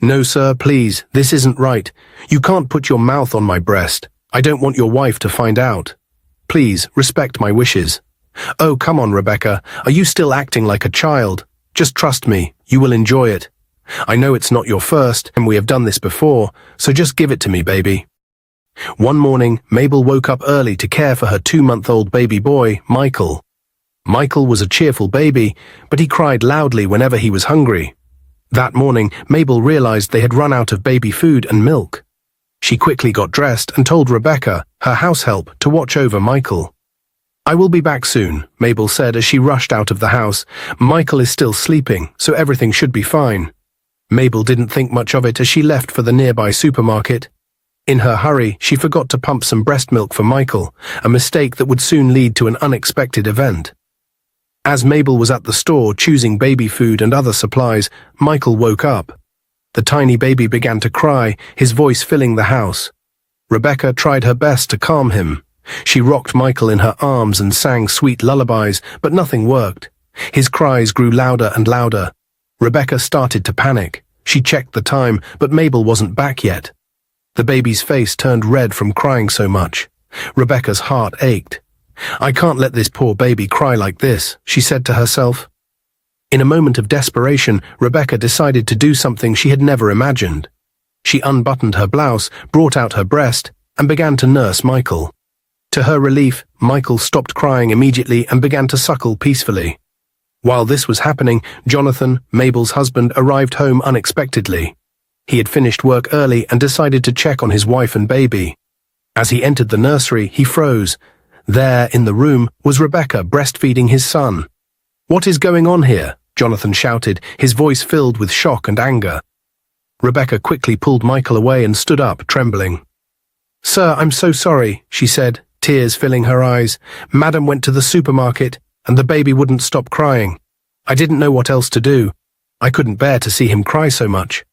No, sir, please, this isn't right. You can't put your mouth on my breast. I don't want your wife to find out. Please, respect my wishes. Oh, come on, Rebecca. Are you still acting like a child? Just trust me. You will enjoy it. I know it's not your first, and we have done this before, so just give it to me, baby. One morning, Mabel woke up early to care for her 2-month-old baby boy, Michael. Michael was a cheerful baby, but he cried loudly whenever he was hungry. That morning, Mabel realized they had run out of baby food and milk. She quickly got dressed and told Rebecca, her house help, to watch over Michael. I will be back soon, Mabel said as she rushed out of the house. Michael is still sleeping, so everything should be fine. Mabel didn't think much of it as she left for the nearby supermarket. In her hurry, she forgot to pump some breast milk for Michael, a mistake that would soon lead to an unexpected event. As Mabel was at the store choosing baby food and other supplies, Michael woke up. The tiny baby began to cry, his voice filling the house. Rebecca tried her best to calm him. She rocked Michael in her arms and sang sweet lullabies, but nothing worked. His cries grew louder and louder. Rebecca started to panic. She checked the time, but Mabel wasn't back yet. The baby's face turned red from crying so much. Rebecca's heart ached. I can't let this poor baby cry like this, she said to herself. In a moment of desperation, Rebecca decided to do something she had never imagined. She unbuttoned her blouse, brought out her breast, and began to nurse Michael. To her relief, Michael stopped crying immediately and began to suckle peacefully. While this was happening, Jonathan, Mabel's husband, arrived home unexpectedly. He had finished work early and decided to check on his wife and baby. As he entered the nursery, he froze. There, in the room, was Rebecca breastfeeding his son. What is going on here? Jonathan shouted, his voice filled with shock and anger. Rebecca quickly pulled Michael away and stood up, trembling. Sir, I'm so sorry, she said, tears filling her eyes. Madam went to the supermarket, and the baby wouldn't stop crying. I didn't know what else to do. I couldn't bear to see him cry so much.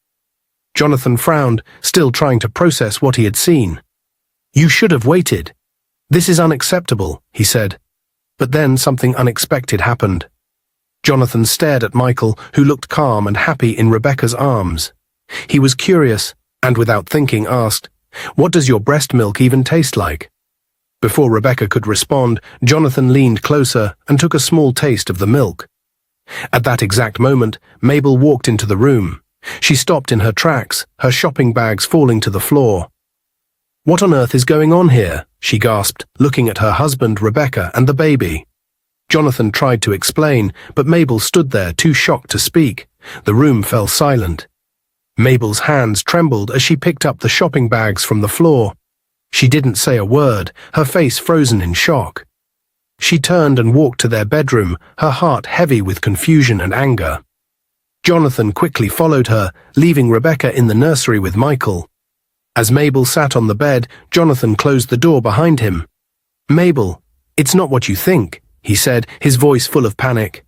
Jonathan frowned, still trying to process what he had seen. You should have waited. This is unacceptable, he said. But then something unexpected happened. Jonathan stared at Michael, who looked calm and happy in Rebecca's arms. He was curious, and without thinking asked, What does your breast milk even taste like? Before Rebecca could respond, Jonathan leaned closer and took a small taste of the milk. At that exact moment, Mabel walked into the room. She stopped in her tracks, her shopping bags falling to the floor. What on earth is going on here? She gasped, looking at her husband, Rebecca, and the baby. Jonathan tried to explain, but Mabel stood there too shocked to speak. The room fell silent. Mabel's hands trembled as she picked up the shopping bags from the floor. She didn't say a word, her face frozen in shock. She turned and walked to their bedroom, her heart heavy with confusion and anger. Jonathan quickly followed her, leaving Rebecca in the nursery with Michael. As Mabel sat on the bed, Jonathan closed the door behind him. Mabel, it's not what you think, he said, his voice full of panic.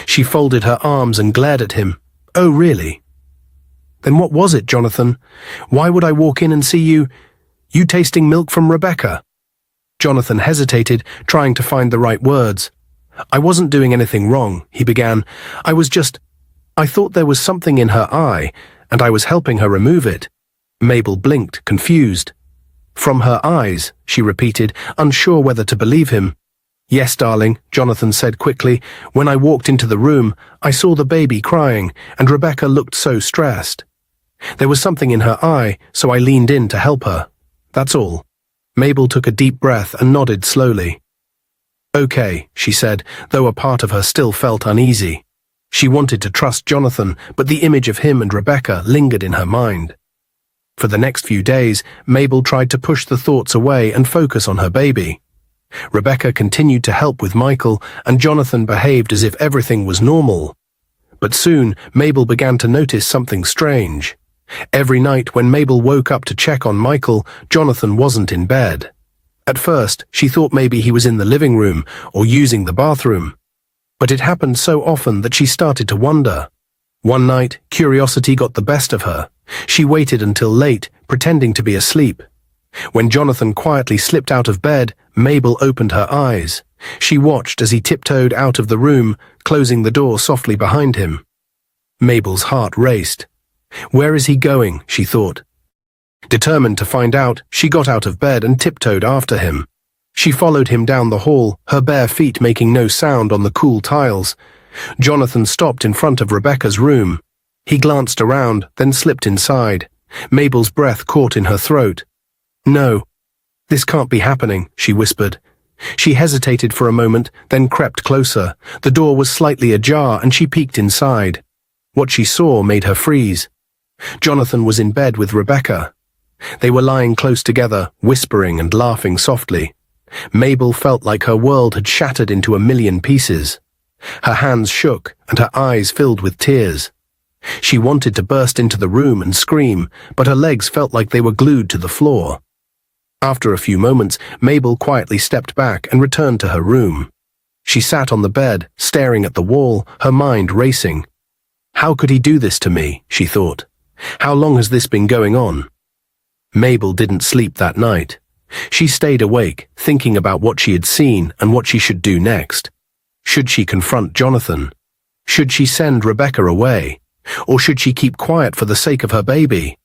She folded her arms and glared at him. Oh, really? Then what was it, Jonathan? Why would I walk in and see you tasting milk from Rebecca? Jonathan hesitated, trying to find the right words. I wasn't doing anything wrong, he began. I thought there was something in her eye, and I was helping her remove it. Mabel blinked, confused. From her eyes, she repeated, unsure whether to believe him. Yes, darling, Jonathan said quickly. When I walked into the room, I saw the baby crying, and Rebecca looked so stressed. There was something in her eye, so I leaned in to help her. That's all. Mabel took a deep breath and nodded slowly. Okay, she said, though a part of her still felt uneasy. She wanted to trust Jonathan, but the image of him and Rebecca lingered in her mind. For the next few days, Mabel tried to push the thoughts away and focus on her baby. Rebecca continued to help with Michael, and Jonathan behaved as if everything was normal. But soon, Mabel began to notice something strange. Every night when Mabel woke up to check on Michael, Jonathan wasn't in bed. At first, she thought maybe he was in the living room or using the bathroom. But it happened so often that she started to wonder. One night, curiosity got the best of her. She waited until late, pretending to be asleep. When Jonathan quietly slipped out of bed, Mabel opened her eyes. She watched as he tiptoed out of the room, closing the door softly behind him. Mabel's heart raced. Where is he going? She thought. Determined to find out, she got out of bed and tiptoed after him. She followed him down the hall, her bare feet making no sound on the cool tiles. Jonathan stopped in front of Rebecca's room. He glanced around, then slipped inside. Mabel's breath caught in her throat. No, this can't be happening, she whispered. She hesitated for a moment, then crept closer. The door was slightly ajar and she peeked inside. What she saw made her freeze. Jonathan was in bed with Rebecca. They were lying close together, whispering and laughing softly. Mabel felt like her world had shattered into a million pieces. Her hands shook and her eyes filled with tears. She wanted to burst into the room and scream, but her legs felt like they were glued to the floor. After a few moments, Mabel quietly stepped back and returned to her room. She sat on the bed, staring at the wall, her mind racing. How could he do this to me, she thought. How long has this been going on? Mabel didn't sleep that night. She stayed awake, thinking about what she had seen and what she should do next. Should she confront Jonathan? Should she send Rebecca away? Or should she keep quiet for the sake of her baby?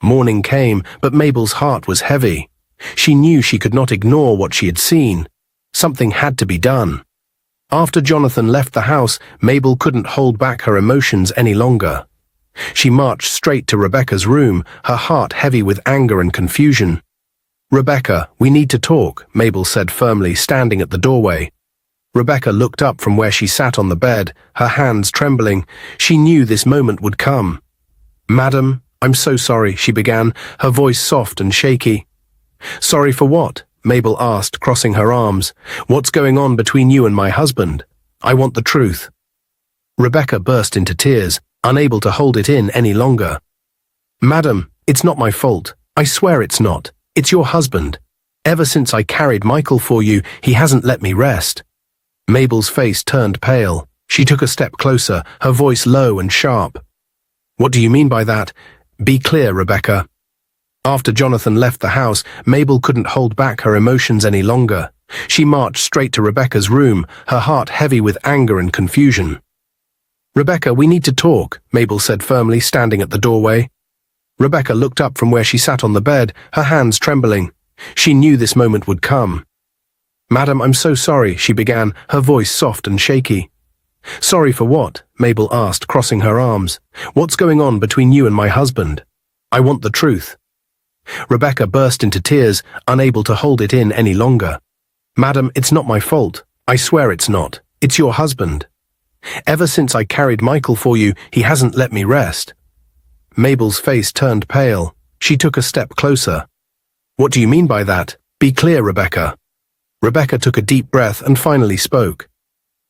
Morning came, but Mabel's heart was heavy. She knew she could not ignore what she had seen. Something had to be done. After Jonathan left the house, Mabel couldn't hold back her emotions any longer. She marched straight to Rebecca's room, her heart heavy with anger and confusion. Rebecca, we need to talk, Mabel said firmly, standing at the doorway. Rebecca looked up from where she sat on the bed, her hands trembling. She knew this moment would come. Madam, I'm so sorry, she began, her voice soft and shaky. Sorry for what? Mabel asked, crossing her arms. What's going on between you and my husband? I want the truth. Rebecca burst into tears, unable to hold it in any longer. Madam, it's not my fault. I swear it's not. It's your husband. Ever since I carried Michael for you, he hasn't let me rest. Mabel's face turned pale. She took a step closer, her voice low and sharp. What do you mean by that? Be clear, Rebecca. After Jonathan left the house, Mabel couldn't hold back her emotions any longer. She marched straight to Rebecca's room, her heart heavy with anger and confusion. Rebecca, we need to talk, Mabel said firmly, standing at the doorway. Rebecca looked up from where she sat on the bed, her hands trembling. She knew this moment would come. Madam, I'm so sorry, she began, her voice soft and shaky. Sorry for what? Mabel asked, crossing her arms. What's going on between you and my husband? I want the truth. Rebecca burst into tears, unable to hold it in any longer. Madam, it's not my fault. I swear it's not. It's your husband. Ever since I carried Michael for you, he hasn't let me rest. Mabel's face turned pale. She took a step closer. What do you mean by that? Be clear, Rebecca. Rebecca took a deep breath and finally spoke.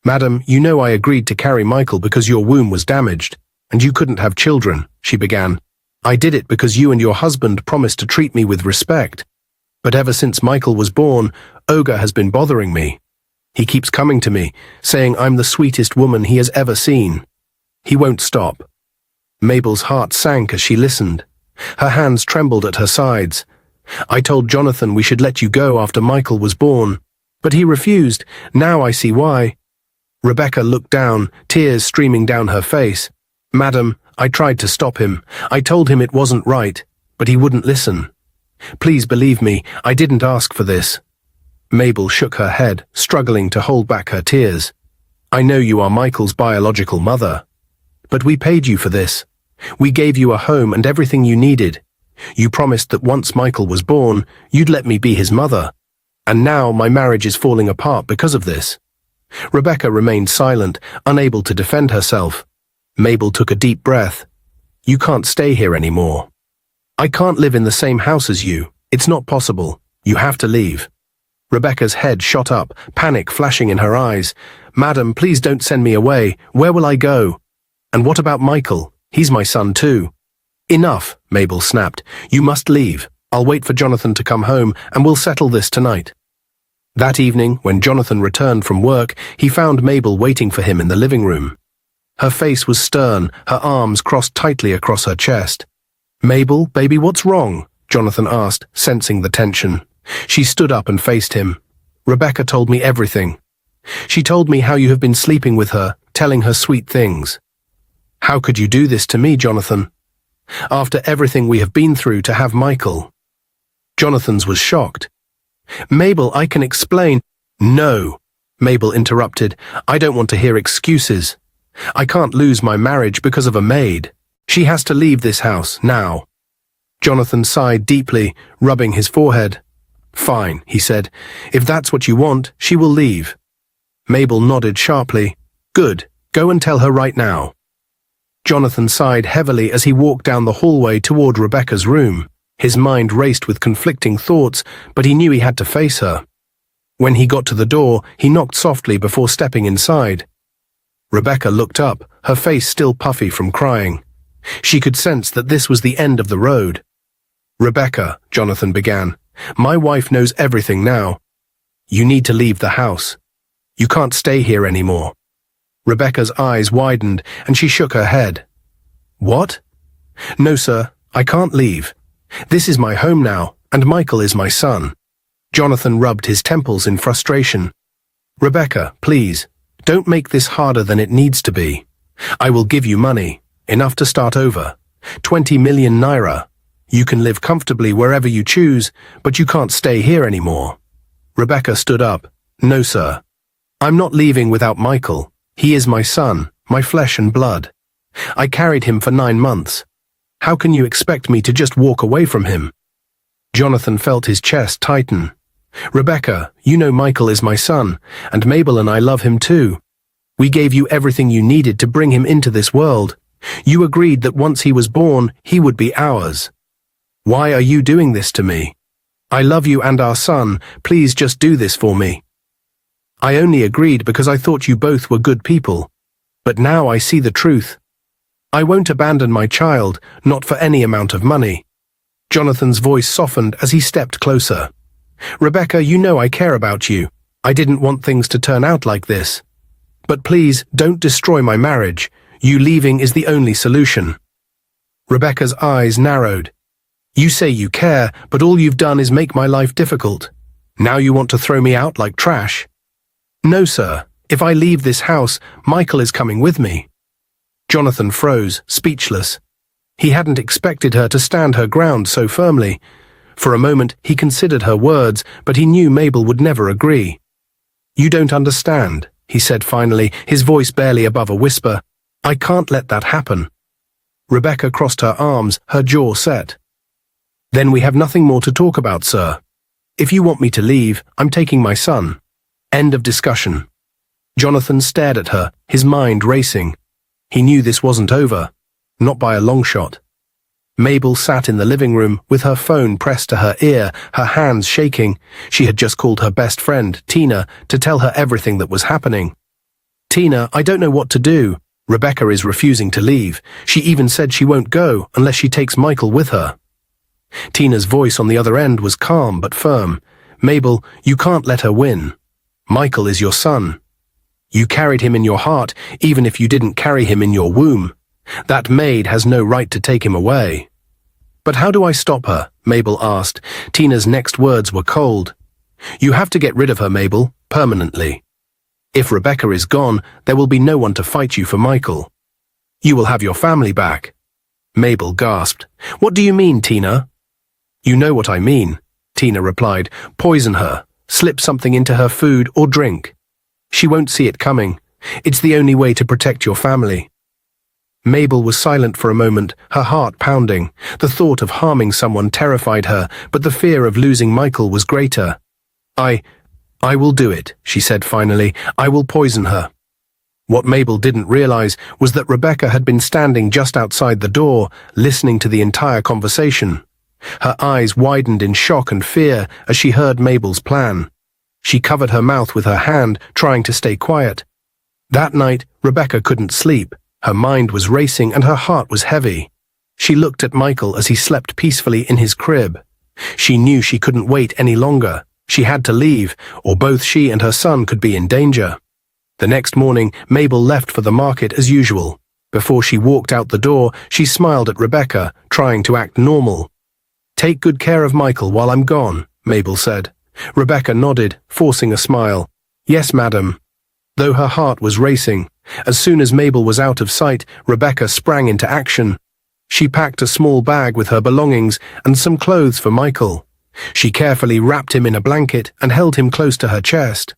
Madam, you know I agreed to carry Michael because your womb was damaged, and you couldn't have children, she began. I did it because you and your husband promised to treat me with respect. But ever since Michael was born, Olga has been bothering me. He keeps coming to me, saying I'm the sweetest woman he has ever seen. He won't stop. Mabel's heart sank as she listened. Her hands trembled at her sides. I told Jonathan we should let you go after Michael was born, but he refused. Now I see why. Rebecca looked down, tears streaming down her face. Madam, I tried to stop him. I told him it wasn't right, but he wouldn't listen. Please believe me, I didn't ask for this. Mabel shook her head, struggling to hold back her tears. I know you are Michael's biological mother, but we paid you for this. We gave you a home and everything you needed. You promised that once Michael was born, you'd let me be his mother. And now my marriage is falling apart because of this. Rebecca remained silent, unable to defend herself. Mabel took a deep breath. You can't stay here anymore. I can't live in the same house as you. It's not possible. You have to leave. Rebecca's head shot up, panic flashing in her eyes. Madam, please don't send me away. Where will I go? And what about Michael? He's my son too. Enough, Mabel snapped. You must leave. I'll wait for Jonathan to come home and we'll settle this tonight. That evening, when Jonathan returned from work, he found Mabel waiting for him in the living room. Her face was stern, her arms crossed tightly across her chest. Mabel, baby, what's wrong? Jonathan asked, sensing the tension. She stood up and faced him. Rebecca told me everything. She told me how you have been sleeping with her, telling her sweet things. How could you do this to me, Jonathan? After everything we have been through to have Michael. Jonathan's was shocked. Mabel, I can explain. No, Mabel interrupted. I don't want to hear excuses. I can't lose my marriage because of a maid. She has to leave this house, now. Jonathan sighed deeply, rubbing his forehead. Fine, he said. If that's what you want, she will leave. Mabel nodded sharply. Good, go and tell her right now. Jonathan sighed heavily as he walked down the hallway toward Rebecca's room. His mind raced with conflicting thoughts, but he knew he had to face her. When he got to the door, he knocked softly before stepping inside. Rebecca looked up, her face still puffy from crying. She could sense that this was the end of the road. Rebecca, Jonathan began, my wife knows everything now. You need to leave the house. You can't stay here anymore. Rebecca's eyes widened and she shook her head. What? No, sir, I can't leave. This is my home now, and Michael is my son. Jonathan rubbed his temples in frustration. Rebecca, please, don't make this harder than it needs to be. I will give you money, enough to start over. 20 million naira. You can live comfortably wherever you choose, but you can't stay here anymore. Rebecca stood up. No, sir. I'm not leaving without Michael. He is my son, my flesh and blood. I carried him for 9 months. How can you expect me to just walk away from him? Jonathan felt his chest tighten. Rebecca, you know Michael is my son, and Mabel and I love him too. We gave you everything you needed to bring him into this world. You agreed that once he was born, he would be ours. Why are you doing this to me? I love you and our son. Please just do this for me. I only agreed because I thought you both were good people. But now I see the truth. I won't abandon my child, not for any amount of money. Jonathan's voice softened as he stepped closer. Rebecca, you know I care about you. I didn't want things to turn out like this. But please, don't destroy my marriage. You leaving is the only solution. Rebecca's eyes narrowed. You say you care, but all you've done is make my life difficult. Now you want to throw me out like trash? No, sir. If I leave this house, Michael is coming with me. Jonathan froze, speechless. He hadn't expected her to stand her ground so firmly. For a moment, he considered her words, but he knew Mabel would never agree. You don't understand, he said finally, his voice barely above a whisper. I can't let that happen. Rebecca crossed her arms, her jaw set. Then we have nothing more to talk about, sir. If you want me to leave, I'm taking my son. End of discussion. Jonathan stared at her, his mind racing. He knew this wasn't over. Not by a long shot. Mabel sat in the living room with her phone pressed to her ear, her hands shaking. She had just called her best friend, Tina, to tell her everything that was happening. Tina, I don't know what to do. Rebecca is refusing to leave. She even said she won't go unless she takes Michael with her. Tina's voice on the other end was calm but firm. Mabel, you can't let her win. Michael is your son. You carried him in your heart, even if you didn't carry him in your womb. That maid has no right to take him away. But how do I stop her? Mabel asked. Tina's next words were cold. You have to get rid of her, Mabel, permanently. If Rebecca is gone, there will be no one to fight you for Michael. You will have your family back. Mabel gasped. What do you mean, Tina? You know what I mean, Tina replied. Poison her. Slip something into her food or drink. She won't see it coming. It's the only way to protect your family. Mabel was silent for a moment, her heart pounding. The thought of harming someone terrified her, but the fear of losing Michael was greater. I will do it, she said finally. I will poison her. What Mabel didn't realize was that Rebecca had been standing just outside the door, listening to the entire conversation. Her eyes widened in shock and fear as she heard Mabel's plan. She covered her mouth with her hand, trying to stay quiet. That night, Rebecca couldn't sleep. Her mind was racing and her heart was heavy. She looked at Michael as he slept peacefully in his crib. She knew she couldn't wait any longer. She had to leave, or both she and her son could be in danger. The next morning, Mabel left for the market as usual. Before she walked out the door, she smiled at Rebecca, trying to act normal. Take good care of Michael while I'm gone, Mabel said. Rebecca nodded, forcing a smile. Yes, madam. Though her heart was racing, as soon as Mabel was out of sight, Rebecca sprang into action. She packed a small bag with her belongings and some clothes for Michael. She carefully wrapped him in a blanket and held him close to her chest.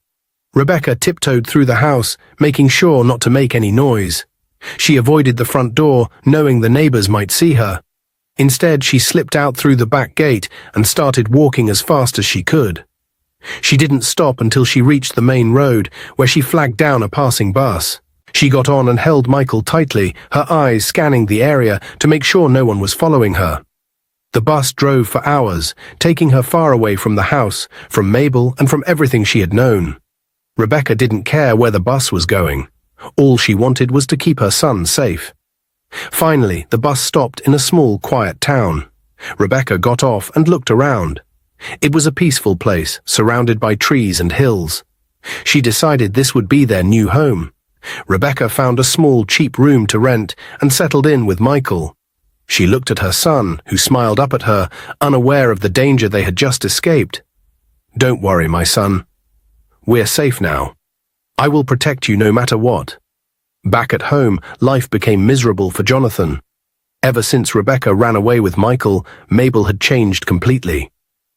Rebecca tiptoed through the house, making sure not to make any noise. She avoided the front door, knowing the neighbors might see her. Instead, she slipped out through the back gate and started walking as fast as she could. She didn't stop until she reached the main road, where she flagged down a passing bus. She got on and held Michael tightly, her eyes scanning the area to make sure no one was following her. The bus drove for hours, taking her far away from the house, from Mabel, and from everything she had known. Rebecca didn't care where the bus was going. All she wanted was to keep her son safe. Finally, the bus stopped in a small, quiet town. Rebecca got off and looked around. It was a peaceful place, surrounded by trees and hills. She decided this would be their new home. Rebecca found a small, cheap room to rent and settled in with Michael. She looked at her son, who smiled up at her, unaware of the danger they had just escaped. "Don't worry, my son. We're safe now. I will protect you no matter what." Back at home, life became miserable for Jonathan. Ever since Rebecca ran away with Michael, Mabel had changed completely.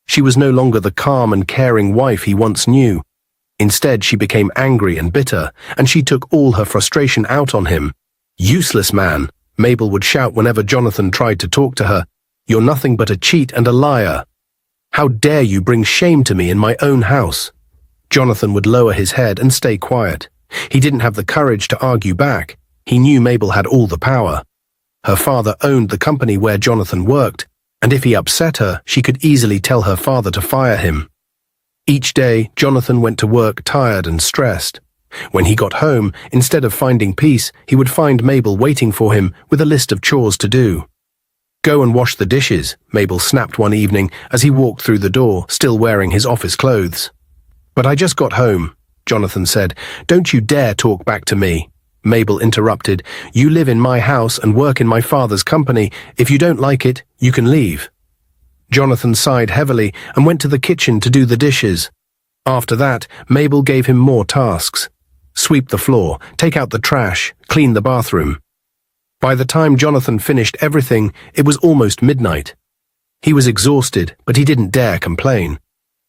She was no longer the calm and caring wife he once knew. Instead, she became angry and bitter, and she took all her frustration out on him. "Useless man," Mabel would shout whenever Jonathan tried to talk to her. "You're nothing but a cheat and a liar. How dare you bring shame to me in my own house?" Jonathan would lower his head and stay quiet. He didn't have the courage to argue back. He knew Mabel had all the power. Her father owned the company where Jonathan worked, and if he upset her, she could easily tell her father to fire him. Each day, Jonathan went to work tired and stressed. When he got home, instead of finding peace, he would find Mabel waiting for him with a list of chores to do. "Go and wash the dishes," Mabel snapped one evening as he walked through the door, still wearing his office clothes. "But I just got home," Jonathan said. "Don't you dare talk back to me." Mabel interrupted. "You live in my house and work in my father's company. If you don't like it, you can leave." Jonathan sighed heavily and went to the kitchen to do the dishes. After that, Mabel gave him more tasks. Sweep the floor, take out the trash, clean the bathroom. By the time Jonathan finished everything, it was almost midnight. He was exhausted, but he didn't dare complain.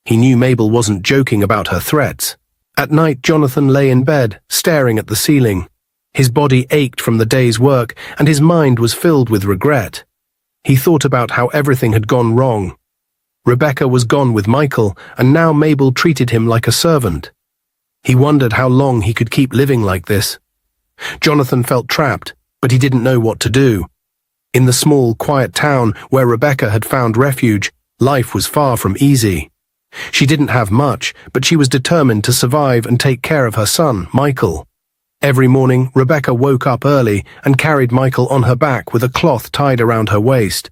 He knew Mabel wasn't joking about her threats. At night, Jonathan lay in bed, staring at the ceiling. His body ached from the day's work, and his mind was filled with regret. He thought about how everything had gone wrong. Rebecca was gone with Michael, and now Mabel treated him like a servant. He wondered how long he could keep living like this. Jonathan felt trapped, but he didn't know what to do. In the small, quiet town where Rebecca had found refuge, life was far from easy. She didn't have much, but she was determined to survive and take care of her son, Michael. Every morning, Rebecca woke up early and carried Michael on her back with a cloth tied around her waist.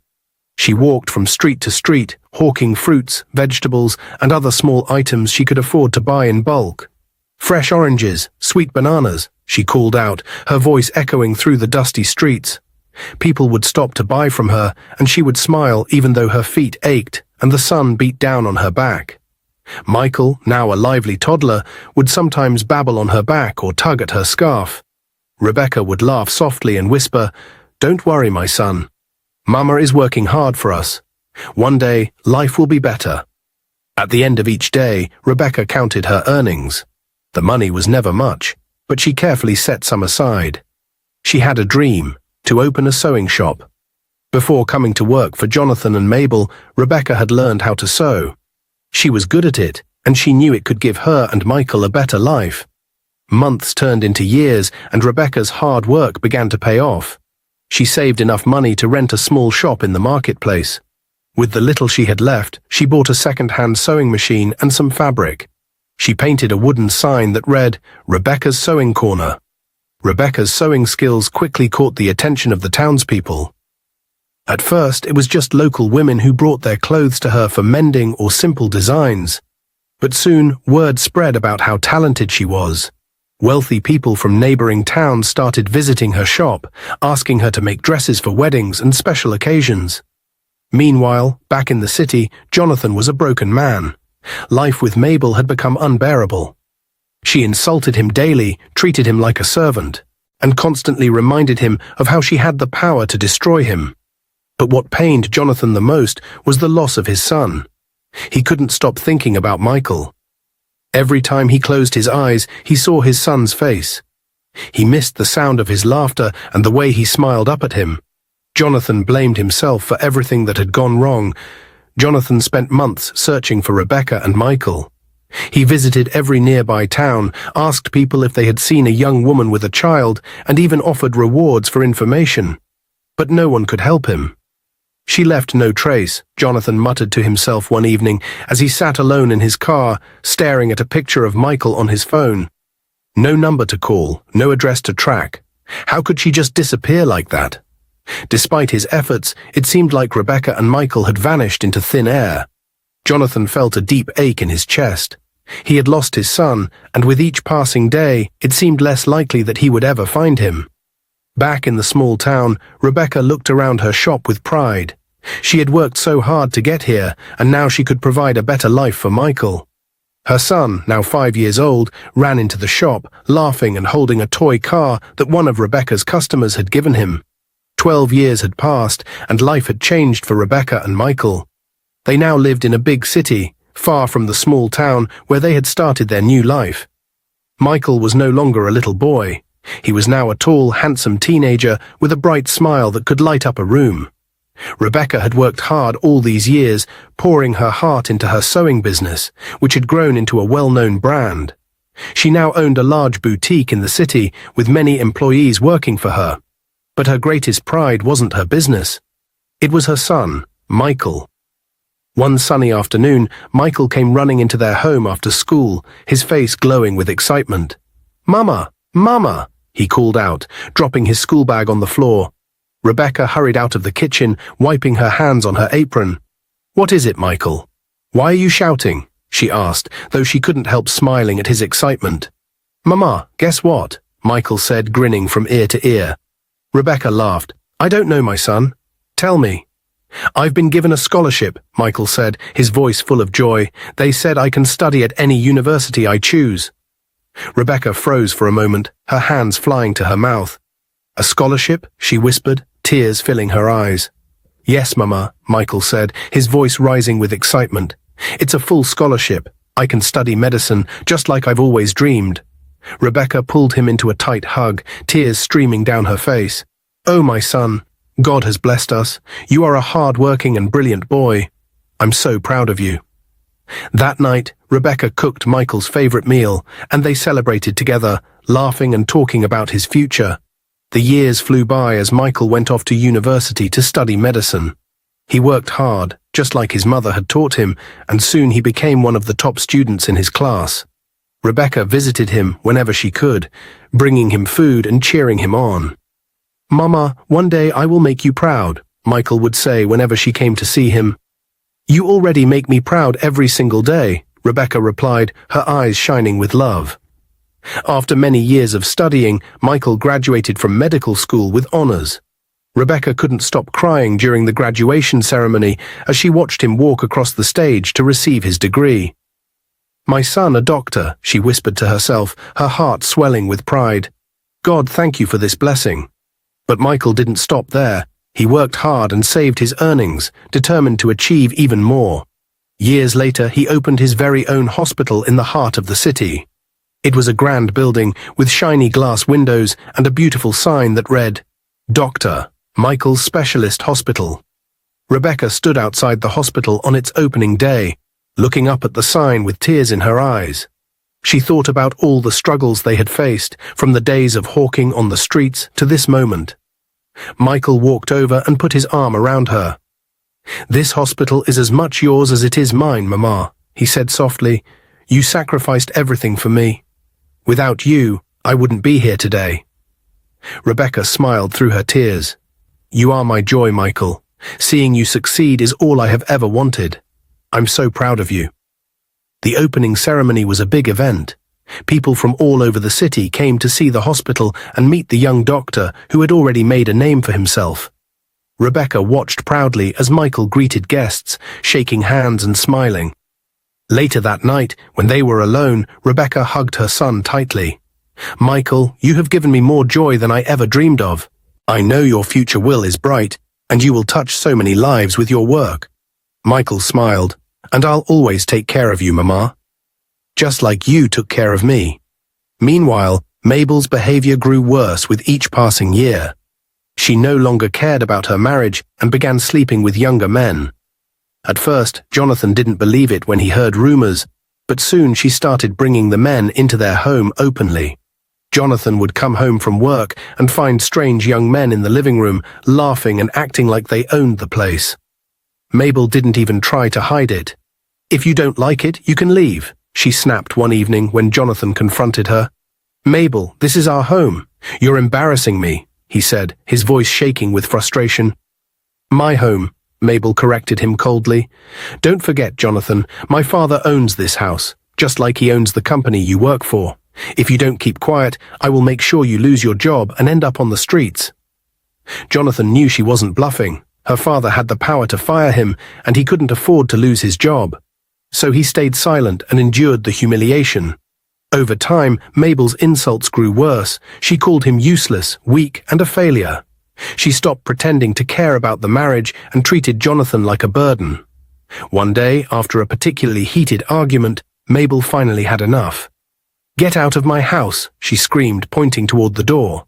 She walked from street to street, hawking fruits, vegetables, and other small items she could afford to buy in bulk. "Fresh oranges, sweet bananas," she called out, her voice echoing through the dusty streets. People would stop to buy from her, and she would smile even though her feet ached and the sun beat down on her back. Michael, now a lively toddler, would sometimes babble on her back or tug at her scarf. Rebecca would laugh softly and whisper, "Don't worry, my son. Mama is working hard for us. One day, life will be better." At the end of each day, Rebecca counted her earnings. The money was never much, but she carefully set some aside. She had a dream, to open a sewing shop. Before coming to work for Jonathan and Mabel, Rebecca had learned how to sew. She was good at it, and she knew it could give her and Michael a better life. Months turned into years, and Rebecca's hard work began to pay off. She saved enough money to rent a small shop in the marketplace. With the little she had left, she bought a second-hand sewing machine and some fabric. She painted a wooden sign that read, "Rebecca's Sewing Corner." Rebecca's sewing skills quickly caught the attention of the townspeople. At first, it was just local women who brought their clothes to her for mending or simple designs. But soon, word spread about how talented she was. Wealthy people from neighboring towns started visiting her shop, asking her to make dresses for weddings and special occasions. Meanwhile, back in the city, Jonathan was a broken man. Life with Mabel had become unbearable. She insulted him daily, treated him like a servant, and constantly reminded him of how she had the power to destroy him. But what pained Jonathan the most was the loss of his son. He couldn't stop thinking about Michael. Every time he closed his eyes, he saw his son's face. He missed the sound of his laughter and the way he smiled up at him. Jonathan blamed himself for everything that had gone wrong. Jonathan spent months searching for Rebecca and Michael. He visited every nearby town, asked people if they had seen a young woman with a child, and even offered rewards for information. But no one could help him. She left no trace, Jonathan muttered to himself one evening as he sat alone in his car, staring at a picture of Michael on his phone. No number to call, no address to track. How could she just disappear like that? Despite his efforts, it seemed like Rebecca and Michael had vanished into thin air. Jonathan felt a deep ache in his chest. He had lost his son, and with each passing day, it seemed less likely that he would ever find him. Back in the small town, Rebecca looked around her shop with pride. She had worked so hard to get here, and now she could provide a better life for Michael. Her son, now 5 years old, ran into the shop, laughing and holding a toy car that one of Rebecca's customers had given him. 12 years had passed, and life had changed for Rebecca and Michael. They now lived in a big city, far from the small town where they had started their new life. Michael was no longer a little boy. He was now a tall, handsome teenager with a bright smile that could light up a room. Rebecca had worked hard all these years, pouring her heart into her sewing business, which had grown into a well-known brand. She now owned a large boutique in the city with many employees working for her. But her greatest pride wasn't her business. It was her son, Michael. One sunny afternoon, Michael came running into their home after school, his face glowing with excitement. "Mama! Mama!" he called out, dropping his school bag on the floor. Rebecca hurried out of the kitchen, wiping her hands on her apron. "What is it, Michael? Why are you shouting?" she asked, though she couldn't help smiling at his excitement. "Mama, guess what?" Michael said, grinning from ear to ear. Rebecca laughed. "I don't know, my son. Tell me." "I've been given a scholarship," Michael said, his voice full of joy. "They said I can study at any university I choose." Rebecca froze for a moment, her hands flying to her mouth. "A scholarship?" she whispered, tears filling her eyes. "Yes, Mama," Michael said, his voice rising with excitement. "It's a full scholarship. I can study medicine, just like I've always dreamed." Rebecca pulled him into a tight hug, tears streaming down her face. "Oh, my son, God has blessed us. You are a hard-working and brilliant boy. I'm so proud of you." That night, Rebecca cooked Michael's favorite meal, and they celebrated together, laughing and talking about his future. The years flew by as Michael went off to university to study medicine. He worked hard, just like his mother had taught him, and soon he became one of the top students in his class. Rebecca visited him whenever she could, bringing him food and cheering him on. "Mama, one day I will make you proud," Michael would say whenever she came to see him. "You already make me proud every single day," Rebecca replied, her eyes shining with love. After many years of studying, Michael graduated from medical school with honors. Rebecca couldn't stop crying during the graduation ceremony as she watched him walk across the stage to receive his degree. "My son, a doctor," she whispered to herself, her heart swelling with pride. "God, thank you for this blessing." But Michael didn't stop there. He worked hard and saved his earnings, determined to achieve even more. Years later, he opened his very own hospital in the heart of the city. It was a grand building with shiny glass windows and a beautiful sign that read, "Dr. Michael's Specialist Hospital." Rebecca stood outside the hospital on its opening day, looking up at the sign with tears in her eyes. She thought about all the struggles they had faced, from the days of hawking on the streets to this moment. Michael walked over and put his arm around her. "This hospital is as much yours as it is mine, Mama," he said softly. "You sacrificed everything for me. Without you, I wouldn't be here today." Rebecca smiled through her tears. "You are my joy, Michael. Seeing you succeed is all I have ever wanted. I'm so proud of you." The opening ceremony was a big event. People from all over the city came to see the hospital and meet the young doctor who had already made a name for himself. Rebecca watched proudly as Michael greeted guests, shaking hands and smiling. Later that night, when they were alone, Rebecca hugged her son tightly. "Michael, you have given me more joy than I ever dreamed of. I know your future will is bright. And you will touch so many lives with your work. Michael smiled. And I'll always take care of you, Mama. Just like you took care of me. Meanwhile, Mabel's behavior grew worse with each passing year. She no longer cared about her marriage and began sleeping with younger men. At first, Jonathan didn't believe it when he heard rumors, but soon she started bringing the men into their home openly. Jonathan would come home from work and find strange young men in the living room, laughing and acting like they owned the place. Mabel didn't even try to hide it. "If you don't like it, you can leave," she snapped one evening when Jonathan confronted her. "Mabel, this is our home. You're embarrassing me," he said, his voice shaking with frustration. "My home," Mabel corrected him coldly. "Don't forget, Jonathan, my father owns this house, just like he owns the company you work for. If you don't keep quiet, I will make sure you lose your job and end up on the streets." Jonathan knew she wasn't bluffing. Her father had the power to fire him, and he couldn't afford to lose his job. So he stayed silent and endured the humiliation. Over time, Mabel's insults grew worse. She called him useless, weak, and a failure. She stopped pretending to care about the marriage and treated Jonathan like a burden. One day, after a particularly heated argument, Mabel finally had enough. "Get out of my house," she screamed, pointing toward the door.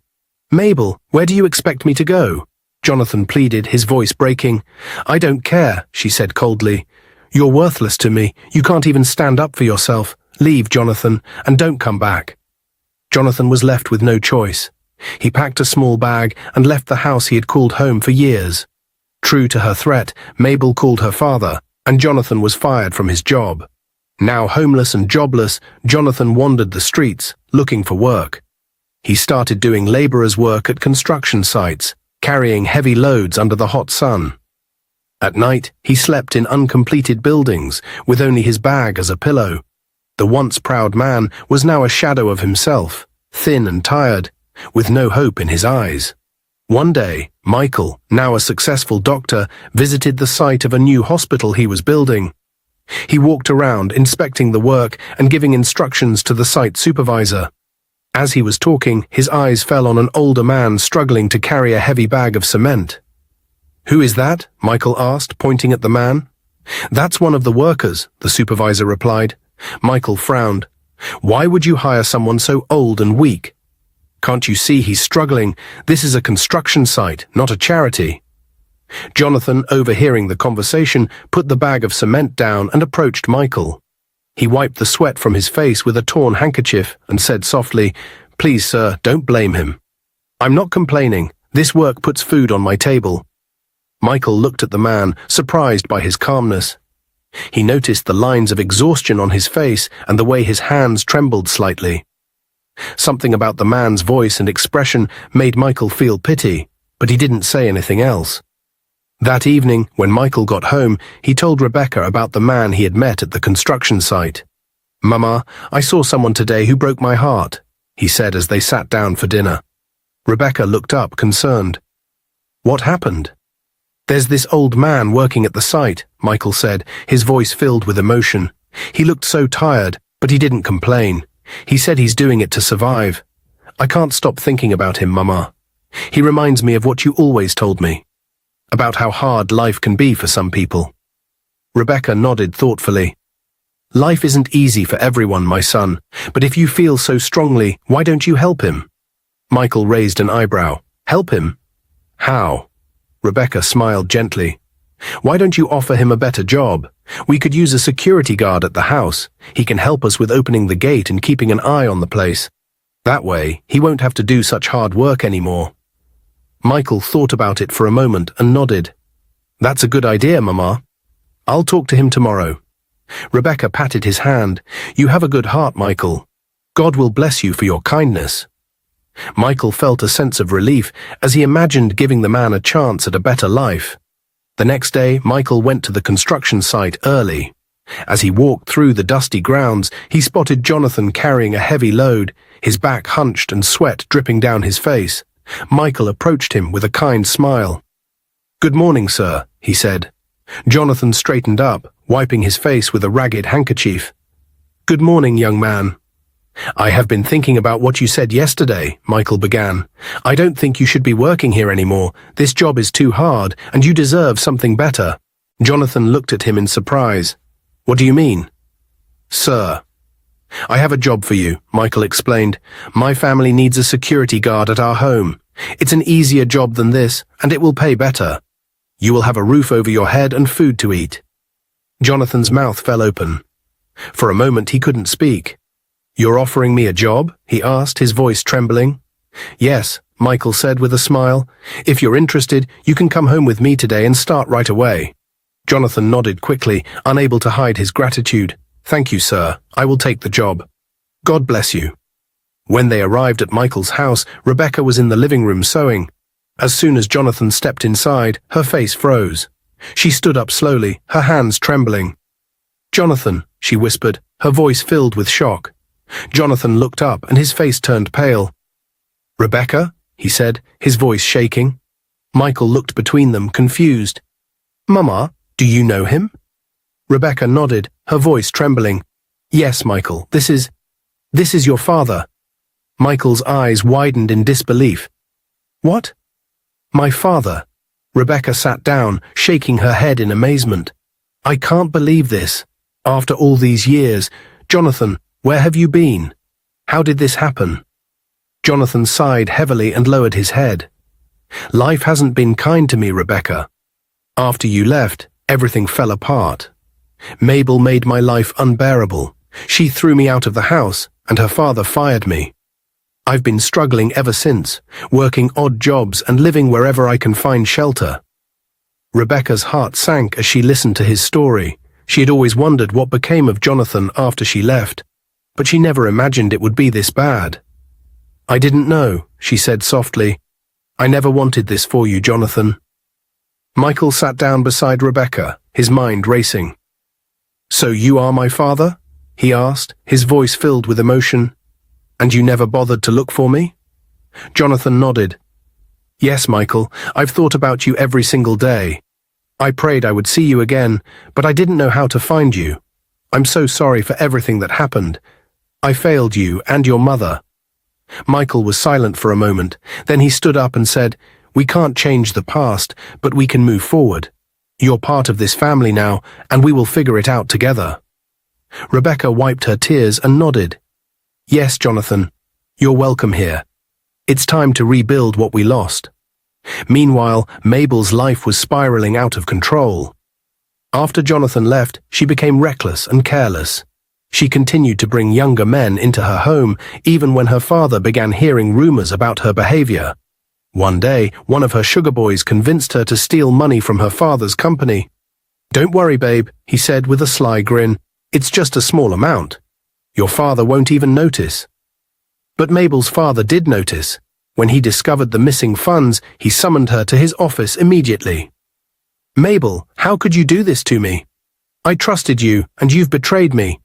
"Mabel, where do you expect me to go?" Jonathan pleaded, his voice breaking. "I don't care," she said coldly. "You're worthless to me. You can't even stand up for yourself. Leave, Jonathan, and don't come back." Jonathan was left with no choice. He packed a small bag and left the house he had called home for years. True to her threat, Mabel called her father, and Jonathan was fired from his job. Now homeless and jobless, Jonathan wandered the streets, looking for work. He started doing laborer's work at construction sites, carrying heavy loads under the hot sun. At night, he slept in uncompleted buildings, with only his bag as a pillow. The once proud man was now a shadow of himself, thin and tired, with no hope in his eyes. One day, Michael, now a successful doctor, visited the site of a new hospital he was building. He walked around, inspecting the work and giving instructions to the site supervisor. As he was talking, his eyes fell on an older man struggling to carry a heavy bag of cement. "Who is that?" Michael asked, pointing at the man. "That's one of the workers," the supervisor replied. Michael frowned. "Why would you hire someone so old and weak? Can't you see he's struggling? This is a construction site, not a charity." Jonathan, overhearing the conversation, put the bag of cement down and approached Michael. He wiped the sweat from his face with a torn handkerchief and said softly, "Please, sir, don't blame him. I'm not complaining. This work puts food on my table." Michael looked at the man, surprised by his calmness. He noticed the lines of exhaustion on his face and the way his hands trembled slightly. Something about the man's voice and expression made Michael feel pity, but he didn't say anything else. That evening, when Michael got home, he told Rebecca about the man he had met at the construction site. "Mama, I saw someone today who broke my heart," he said as they sat down for dinner. Rebecca looked up, concerned. "What happened?" "There's this old man working at the site," Michael said, his voice filled with emotion. "He looked so tired, but he didn't complain. He said he's doing it to survive. I can't stop thinking about him, Mama. He reminds me of what you always told me, about how hard life can be for some people." Rebecca nodded thoughtfully. "Life isn't easy for everyone, my son, but if you feel so strongly, why don't you help him?" Michael raised an eyebrow. "Help him? How?" Rebecca smiled gently. "Why don't you offer him a better job? We could use a security guard at the house. He can help us with opening the gate and keeping an eye on the place. That way, he won't have to do such hard work anymore." Michael thought about it for a moment and nodded. "That's a good idea, Mama. I'll talk to him tomorrow." Rebecca patted his hand. "You have a good heart, Michael. God will bless you for your kindness." Michael felt a sense of relief as he imagined giving the man a chance at a better life. The next day, Michael went to the construction site early. As he walked through the dusty grounds, he spotted Jonathan carrying a heavy load, his back hunched and sweat dripping down his face. Michael approached him with a kind smile. "Good morning, sir," he said. Jonathan straightened up, wiping his face with a ragged handkerchief. "Good morning, young man." I have been thinking about what you said yesterday, Michael began. I don't think you should be working here anymore. This job is too hard, and you deserve something better. Jonathan looked at him in surprise. What do you mean? Sir. I have a job for you, Michael explained. My family needs a security guard at our home. It's an easier job than this, and it will pay better. You will have a roof over your head and food to eat. Jonathan's mouth fell open. For a moment he couldn't speak. You're offering me a job? He asked, his voice trembling. Yes, Michael said with a smile. If you're interested, you can come home with me today and start right away. Jonathan nodded quickly, unable to hide his gratitude. Thank you, sir. I will take the job. God bless you. When they arrived at Michael's house, Rebecca was in the living room sewing. As soon as Jonathan stepped inside, her face froze. She stood up slowly, her hands trembling. Jonathan, she whispered, her voice filled with shock. Jonathan looked up and his face turned pale. Rebecca, he said, his voice shaking. Michael looked between them, confused. Mama, do you know him? Rebecca nodded, her voice trembling. Yes, Michael, this is your father. Michael's eyes widened in disbelief. What? My father. Rebecca sat down, shaking her head in amazement. I can't believe this. After all these years, Jonathan, where have you been? How did this happen? Jonathan sighed heavily and lowered his head. Life hasn't been kind to me, Rebecca. After you left, everything fell apart. Mabel made my life unbearable. She threw me out of the house, and her father fired me. I've been struggling ever since, working odd jobs and living wherever I can find shelter. Rebecca's heart sank as she listened to his story. She had always wondered what became of Jonathan after she left, but she never imagined it would be this bad. I didn't know, she said softly. I never wanted this for you, Jonathan. Michael sat down beside Rebecca, his mind racing. So you are my father? He asked, his voice filled with emotion. And you never bothered to look for me? Jonathan nodded. Yes, Michael, I've thought about you every single day. I prayed I would see you again, but I didn't know how to find you. I'm so sorry for everything that happened. I failed you and your mother. Michael was silent for a moment. Then he stood up and said, We can't change the past, but we can move forward. You're part of this family now, and we will figure it out together. Rebecca wiped her tears and nodded. Yes, Jonathan, you're welcome here. It's time to rebuild what we lost. Meanwhile, Mabel's life was spiraling out of control. After Jonathan left, she became reckless and careless. She continued to bring younger men into her home, even when her father began hearing rumors about her behavior. One day, one of her sugar boys convinced her to steal money from her father's company. Don't worry, babe, he said with a sly grin. It's just a small amount. Your father won't even notice. But Mabel's father did notice. When he discovered the missing funds, he summoned her to his office immediately. Mabel, how could you do this to me? I trusted you, and you've betrayed me.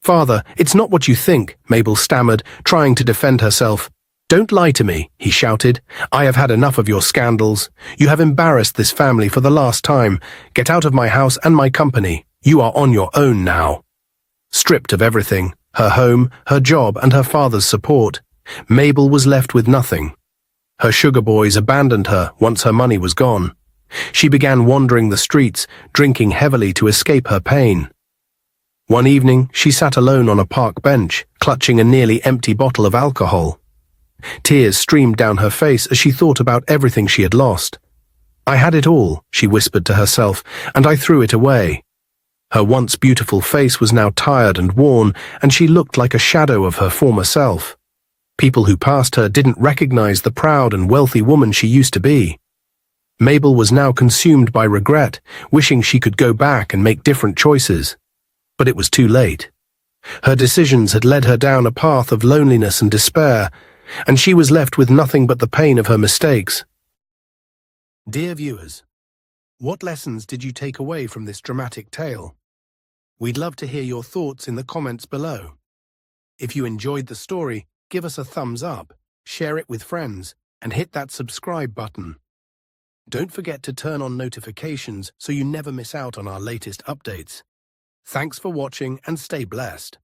Father, it's not what you think, Mabel stammered, trying to defend herself. Don't lie to me, he shouted. I have had enough of your scandals. You have embarrassed this family for the last time. Get out of my house and my company. You are on your own now. Stripped of everything, her home, her job, and her father's support, Mabel was left with nothing. Her sugar boys abandoned her once her money was gone. She began wandering the streets, drinking heavily to escape her pain. One evening, she sat alone on a park bench, clutching a nearly empty bottle of alcohol. Tears streamed down her face as she thought about everything she had lost. I had it all, she whispered to herself, and I threw it away. Her once beautiful face was now tired and worn, and she looked like a shadow of her former self. People who passed her didn't recognize the proud and wealthy woman she used to be. Mabel was now consumed by regret, wishing she could go back and make different choices. But it was too late. Her decisions had led her down a path of loneliness and despair, and she was left with nothing but the pain of her mistakes. Dear viewers, what lessons did you take away from this dramatic tale? We'd love to hear your thoughts in the comments below. If you enjoyed the story, give us a thumbs up, share it with friends, and hit that subscribe button. Don't forget to turn on notifications so you never miss out on our latest updates. Thanks for watching and stay blessed.